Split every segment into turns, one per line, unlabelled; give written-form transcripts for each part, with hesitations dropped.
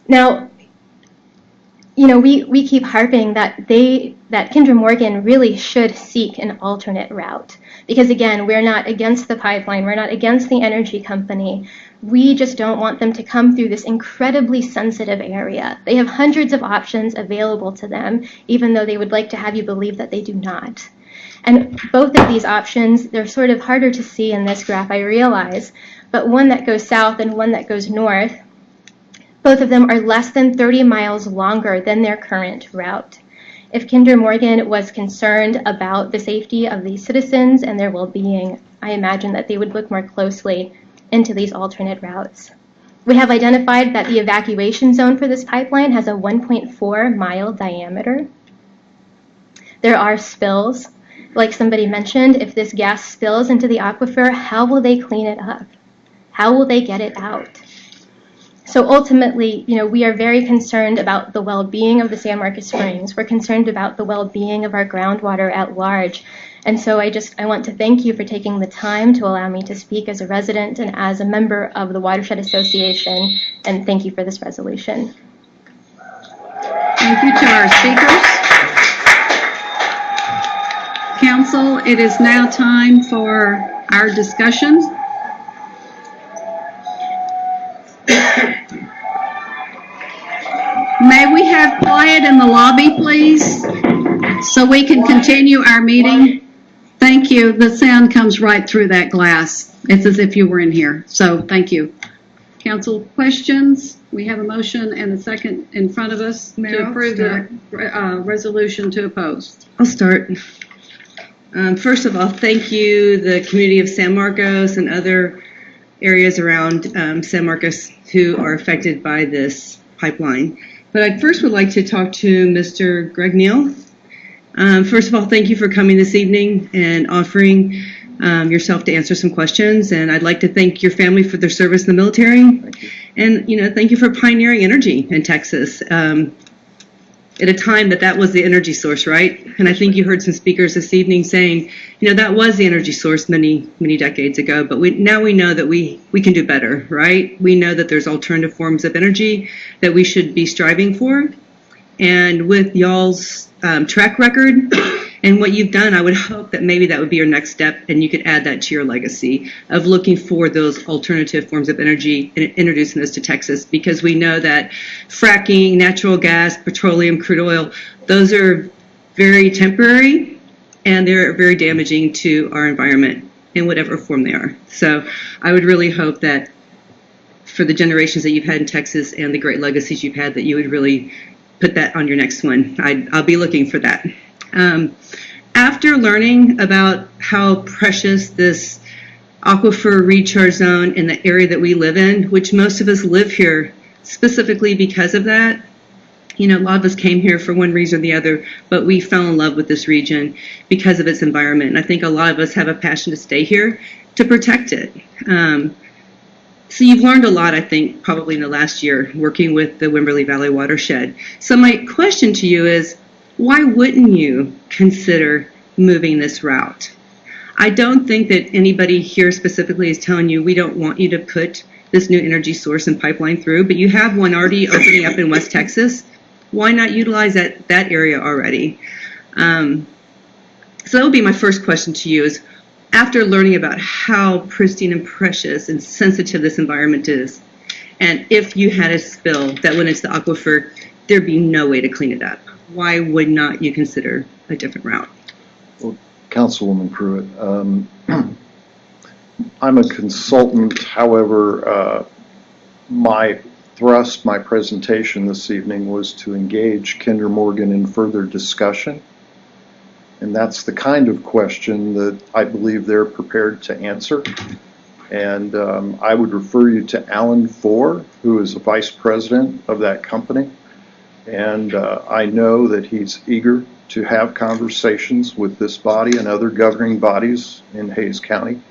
Now, you know, we keep harping that Kinder Morgan really should seek an alternate route. Because again, we're not against the pipeline, we're not against the energy company. We just don't want them to come through this incredibly sensitive area. They have hundreds of options available to them, even though they would like to have you believe that they do not. And both of these options, they're sort of harder to see in this graph, I realize, but one that goes south and one that goes north, both of them are less than 30 miles longer than their current route. If Kinder Morgan was concerned about the safety of these citizens and their well-being, I imagine that they would look more closely into these alternate routes. We have identified that the evacuation zone for this pipeline has a 1.4 mile diameter. There are spills. Like somebody mentioned, if this gas spills into the aquifer, how will they clean it up? How will they get it out? So ultimately, you know, we are very concerned about the well-being of the San Marcos Springs. We're concerned about the well-being of our groundwater at large. And so I want to thank you for taking the time to allow me to speak as a resident and as a member of the Watershed Association. And thank you for this resolution.
Thank you to our speakers. Council, it is now time for our discussion. May we have quiet in the lobby, please, so we can continue our meeting? Thank you. The sound comes right through that glass. It's as if you were in here. So thank you. Council, questions? We have a motion and a second in front of us to approve the resolution to oppose.
I'll start. First of all, thank you, the community of San Marcos and other areas around San Marcos who are affected by this pipeline. But I first would like to talk to Mr. Greg Neal. First of all, thank you for coming this evening and offering yourself to answer some questions. And I'd like to thank your family for their service in the military. And, you know, thank you for pioneering energy in Texas at a time that was the energy source, right? And I think you heard some speakers this evening saying, you know, that was the energy source many, many decades ago. But now we know that we can do better, right? We know that there's alternative forms of energy that we should be striving for. And with y'all's track record and what you've done, I would hope that maybe that would be your next step and you could add that to your legacy of looking for those alternative forms of energy and introducing those to Texas, because we know that fracking, natural gas, petroleum, crude oil, those are very temporary and they're very damaging to our environment in whatever form they are. So I would really hope that for the generations that you've had in Texas and the great legacies you've had, that you would really put that on your next one. I'll be looking for that. After learning about how precious this aquifer recharge zone in the area that we live in, which most of us live here specifically because of that, you know, a lot of us came here for one reason or the other, but we fell in love with this region because of its environment. And I think a lot of us have a passion to stay here to protect it. So you've learned a lot, I think, probably in the last year working with the Wimberley Valley Watershed. So my question to you is, why wouldn't you consider moving this route? I don't think that anybody here specifically is telling you we don't want you to put this new energy source and pipeline through, but you have one already opening up in West Texas. Why not utilize that area already? So that would be my first question to you is, after learning about how pristine and precious and sensitive this environment is, and if you had a spill that went into the aquifer, there'd be no way to clean it up. Why would not you consider a different route?
Well, Councilwoman Prewitt, I'm a consultant. However, my presentation this evening was to engage Kinder Morgan in further discussion. And that's the kind of question that I believe they're prepared to answer. And I would refer you to Alan Four, who is the vice president of that company. And I know that he's eager to have conversations with this body and other governing bodies in Hays County.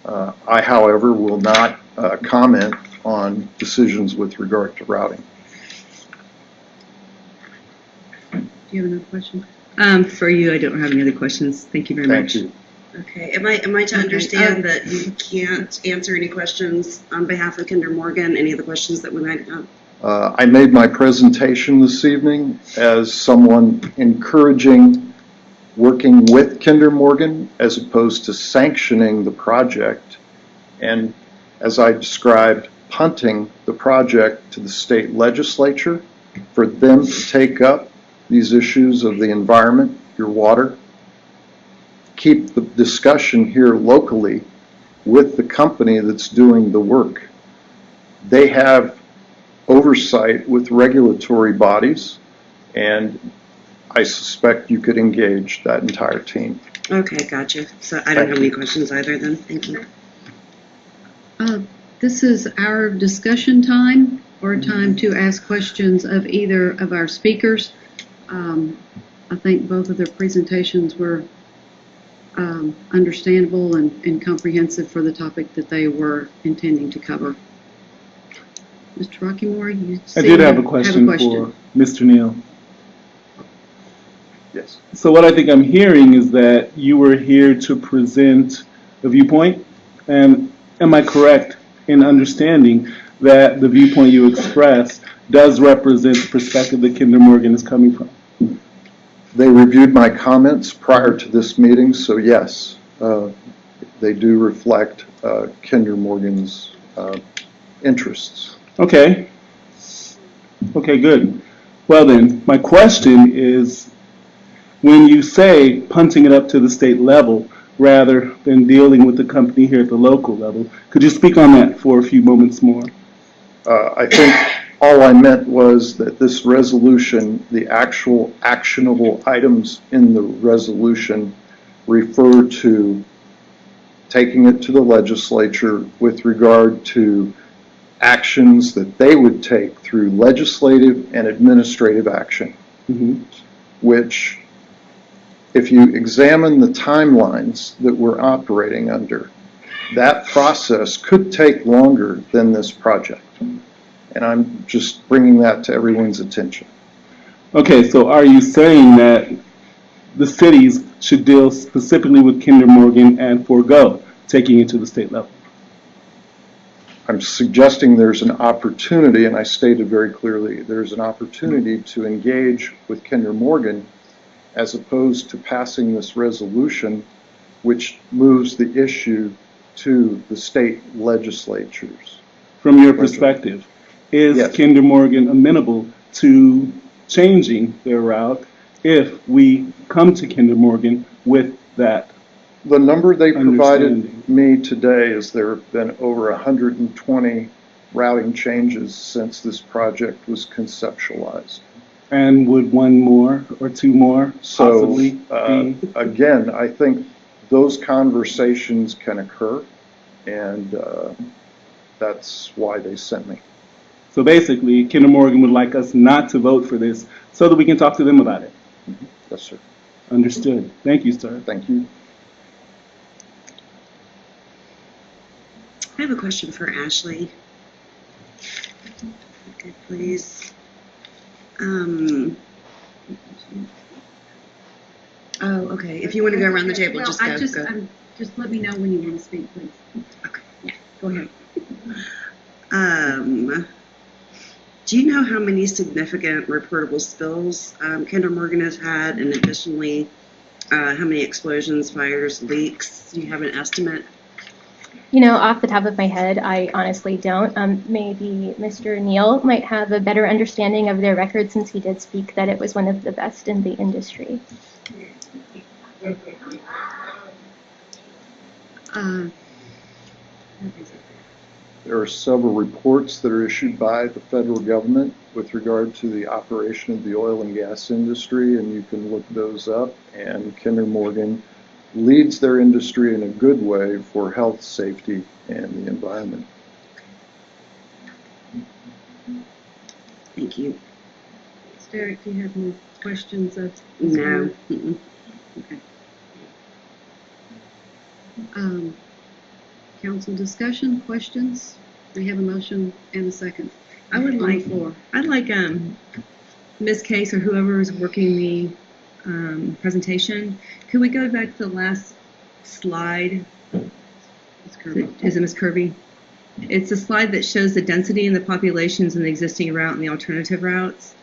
I, however, will not comment on decisions with regard to routing.
Do you have another question? For you, I don't have any other questions. Thank you very much.
Thank you.
Okay. Am I to understand that you can't answer any questions on behalf of Kinder Morgan, any of the questions that we might have?
I made my presentation this evening as someone encouraging working with Kinder Morgan as opposed to sanctioning the project, and as I described, punting the project to the state legislature for them to take up these issues of the environment, your water, keep the discussion here locally with the company that's doing the work. They have oversight with regulatory bodies, and I suspect you could engage that entire team.
Okay, gotcha. So I don't have any questions either then. Thank you.
This is our discussion time or time to ask questions of either of our speakers. I think both of their presentations were understandable and comprehensive for the topic that they were intending to cover. Mr. Rockymore, you
I did have a question for Mr. Neal.
Yes.
So what I think I'm hearing is that you were here to present a viewpoint, and am I correct in understanding that the viewpoint you expressed does represent the perspective that Kinder Morgan is coming from?
They reviewed my comments prior to this meeting, so yes, they do reflect Kinder Morgan's interests.
Okay. Okay, good. Well then, my question is, when you say punting it up to the state level rather than dealing with the company here at the local level, could you speak on that for a few moments more?
I think all I meant was that this resolution, the actual actionable items in the resolution, refer to taking it to the legislature with regard to actions that they would take through legislative and administrative action, which, if you examine the timelines that we're operating under, that process could take longer than this project. And I'm just bringing that to everyone's attention.
Okay, so are you saying that the cities should deal specifically with Kinder Morgan and forego taking it to the state level?
I'm suggesting there's an opportunity, and I stated very clearly, there's an opportunity to engage with Kinder Morgan as opposed to passing this resolution, which moves the issue to the state legislatures.
From your perspective, is
Yes.
Kinder Morgan amenable to changing their route if we come to Kinder Morgan with that?
The number they provided
Understanding.
me today is there have been over 120 routing changes since this project was conceptualized.
And would one more or two more
So,
possibly be?
again, I think those conversations can occur, and that's why they sent me.
So basically, Kinder Morgan would like us not to vote for this so that we can talk to them about it.
Yes, sir.
Understood. Thank you, sir.
Thank you.
I have a question for Ashley. Okay, please. Oh, okay. If you want to go around the table,
Well,
just go.
just let me know when you want to speak, please.
Okay.
Yeah, go ahead.
Do you know how many significant reportable spills Kinder Morgan has had, and additionally, how many explosions, fires, leaks? Do you have an estimate?
You know, off the top of my head, I honestly don't. Maybe Mr. Neal might have a better understanding of their record, since he did speak that it was one of the best in the industry.
There are several reports that are issued by the federal government with regard to the operation of the oil and gas industry, and you can look those up. And Kinder Morgan leads their industry in a good way for health, safety, and the environment.
Thank you.
Derek, do you have any questions of?
No.
Okay. Council discussion, questions? We have a motion and a second.
I would
On the
like,
floor.
I'd like Ms. Case or whoever is working the presentation. Could we go back to the last slide? Is it Ms. Kirby?
It's a slide that shows the density and the populations in the existing route and the alternative routes.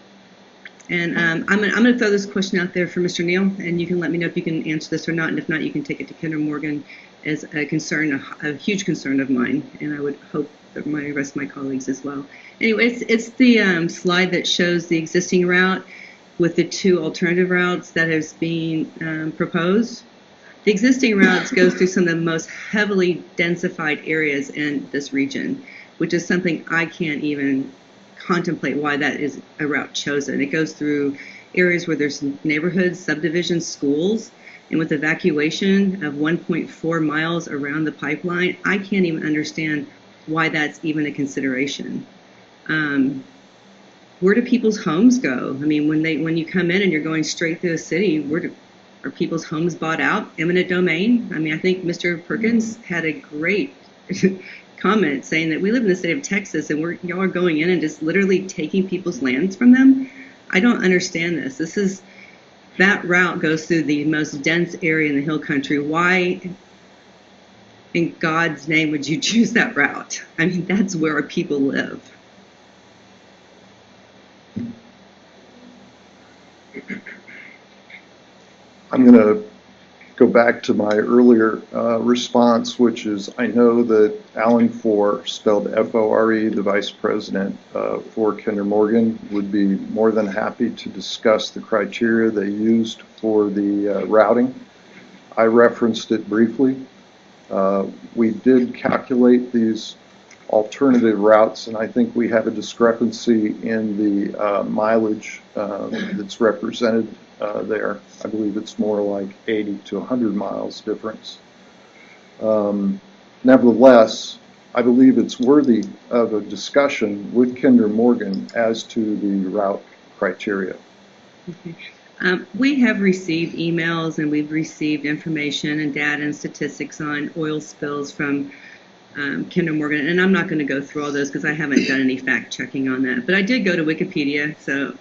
And I'm going to throw this question out there for Mr. Neal, and you can let me know if you can answer this or not. And if not, you can take it to Kendra Morgan as a concern, a huge concern of mine. And I would hope that the rest of my colleagues as well. Anyway, it's the slide that shows the existing route with the two alternative routes that has been proposed. The existing routes goes through some of the most heavily densified areas in this region, which is something I can't even contemplate why that is a route chosen. It goes through areas where there's neighborhoods, subdivisions, schools, and with evacuation of 1.4 miles around the pipeline, I can't even understand why that's even a consideration. Where do people's homes go? I mean, when you come in and you're going straight through the city, are people's homes bought out? Eminent domain? I mean, I think Mr. Perkins had a great comment saying that we live in the state of Texas and y'all are going in and just literally taking people's lands from them. I don't understand this. That route goes through the most dense area in the hill country. Why in God's name would you choose that route? I mean, that's where our people live.
I'm going to go back to my earlier response, which is I know that Alan Four, spelled F-O-R-E, the vice president for Kinder Morgan, would be more than happy to discuss the criteria they used for the routing. I referenced it briefly. We did calculate these alternative routes, and I think we have a discrepancy in the mileage that's represented there. I believe it's more like 80 to 100 miles difference. Nevertheless, I believe it's worthy of a discussion with Kinder Morgan as to the route criteria.
Okay. We have received emails and we've received information and data and statistics on oil spills from Kinder Morgan, and I'm not going to go through all those because I haven't done any fact checking on that. But I did go to Wikipedia, so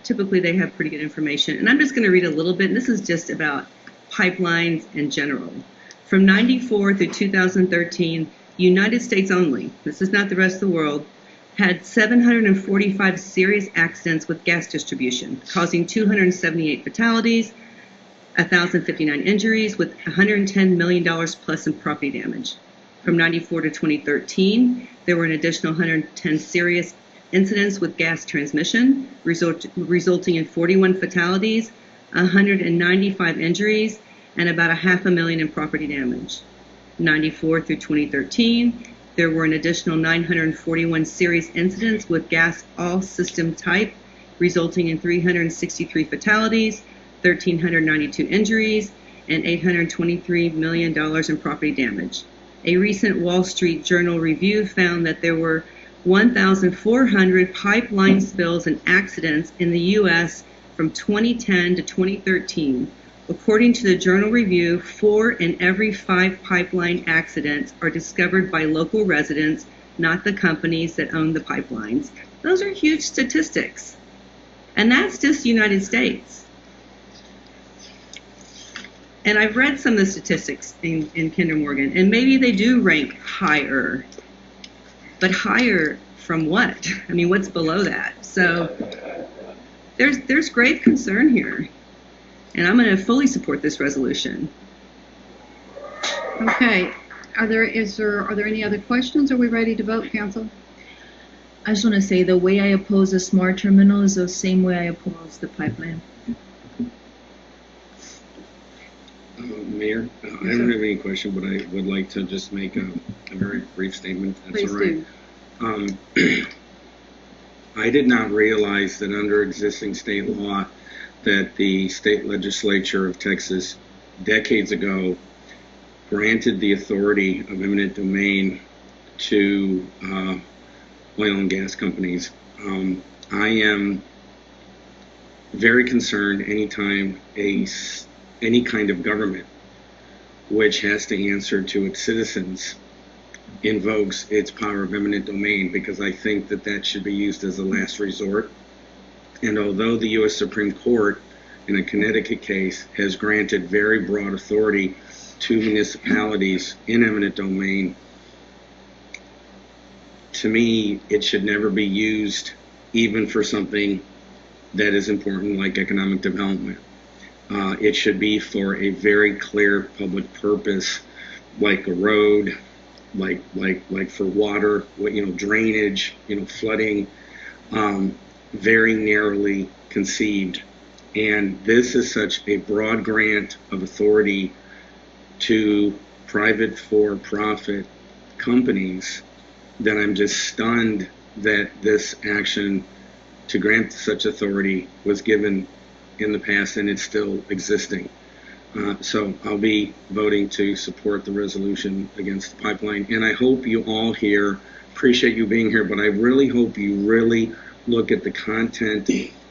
typically they have pretty good information. And I'm just going to read a little bit, and this is just about pipelines in general. From 94 through 2013, United States only, this is not the rest of the world, had 745 serious accidents with gas distribution, causing 278 fatalities, 1,059 injuries, with $110 million plus in property damage. From 94 to 2013, there were an additional 110 serious incidents with gas transmission, resulting in 41 fatalities, 195 injuries, and about $500,000 in property damage. 94 through 2013, there were an additional 941 serious incidents with gas all system type, resulting in 363 fatalities, 1,392 injuries, and $823 million in property damage. A recent Wall Street Journal review found that there were 1,400 pipeline spills and accidents in the U.S. from 2010 to 2013. According to the journal review, 4 in every 5 pipeline accidents are discovered by local residents, not the companies that own the pipelines. Those are huge statistics. And that's just the United States. And I've read some of the statistics in Kinder Morgan, and maybe they do rank higher. But higher from what? I mean, what's below that? So there's grave concern here. And I'm going to fully support this resolution.
Okay. Are there any other questions? Are we ready to vote, Council?
I just want to say the way I oppose the smart terminal is the same way I oppose the pipeline.
Mayor, I don't have any question, but I would like to just make a very brief statement. That's
Please
all right.
do.
I did not realize that under existing state law that the state legislature of Texas decades ago granted the authority of eminent domain to oil and gas companies. I am very concerned anytime any kind of government which has to answer to its citizens invokes its power of eminent domain, because I think that that should be used as a last resort. And although the U.S. Supreme Court in a Connecticut case has granted very broad authority to municipalities in eminent domain, to me, it should never be used even for something that is important like economic development. It should be for a very clear public purpose, like a road, like for water, drainage, flooding, very narrowly conceived. And this is such a broad grant of authority to private for-profit companies that I'm just stunned that this action to grant such authority was given in the past and it's still existing. So I'll be voting to support the resolution against the pipeline. And I hope you all here, appreciate you being here, but I really hope you really look at the content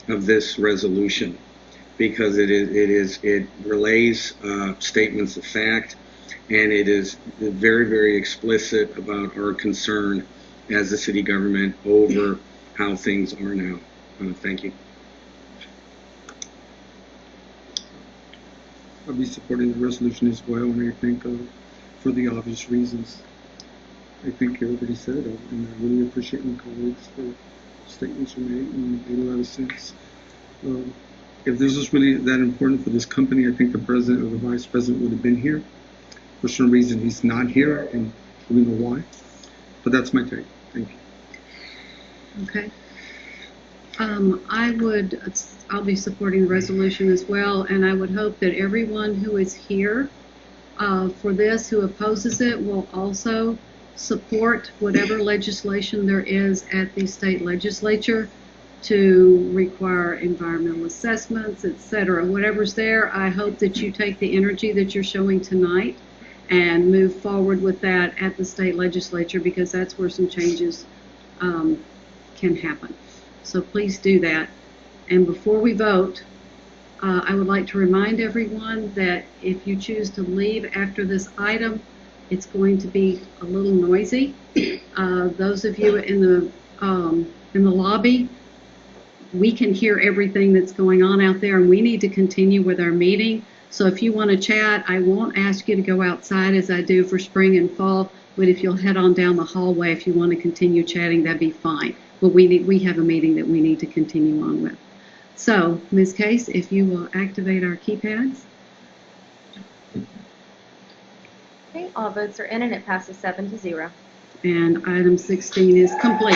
of this resolution, because it relays statements of fact, and it is very, very explicit about our concern as a city government over how things are now. Thank you.
I'll be supporting the resolution as well, and I think for the obvious reasons. I think everybody said it, and I really appreciate my colleagues for statements you made, and it made a lot of sense. If this was really that important for this company, I think the president or the vice president would have been here. For some reason, he's not here, and we know why. But that's my take. Thank you.
Okay. I'll be supporting the resolution as well, and I would hope that everyone who is here for this, who opposes it, will also support whatever legislation there is at the state legislature to require environmental assessments, etc. Whatever's there, I hope that you take the energy that you're showing tonight and move forward with that at the state legislature, because that's where some changes can happen. So please do that. And before we vote, I would like to remind everyone that if you choose to leave after this item, it's going to be a little noisy. Those of you in the lobby, we can hear everything that's going on out there, and we need to continue with our meeting. So if you want to chat, I won't ask you to go outside as I do for spring and fall, but if you'll head on down the hallway, if you want to continue chatting, that'd be fine. But we have a meeting that we need to continue on with. So, Ms. Case, if you will activate our keypads.
Okay, all votes are in and it passes 7-0.
And item 16 is complete.